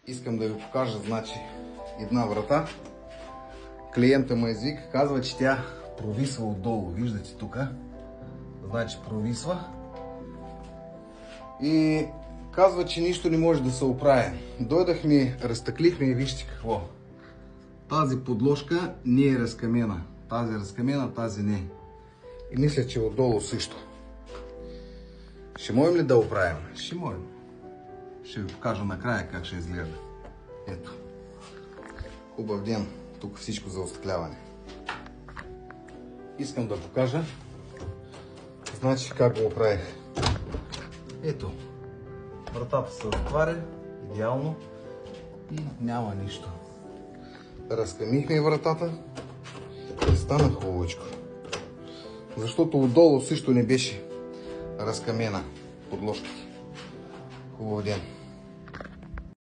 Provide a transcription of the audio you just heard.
Искам да ви покажа, значи, една врата. Клиента му извика, казва, че тя провисва отдолу. Виждате тук. Значи провисва. И казва, че нищо не може да се оправи. Дойдахме, разтъклихме и вижте какво. Тази подложка не е разкамена. Тази е разкамена, тази не. И мисля, че отдолу също. Ще можем ли да оправим? Ще можем. Ще ви покажа накрая как ще изглежда. Ето. Хубав ден. Тук всичко за остъкляване. Искам да покажа. Значи как го оправих. Ето. Вратата се отваря. Идеално. И няма нищо. Разкамихме вратата. И стана хубавичко. Защото отдолу също не беше разкамена подложката. Хубав ден.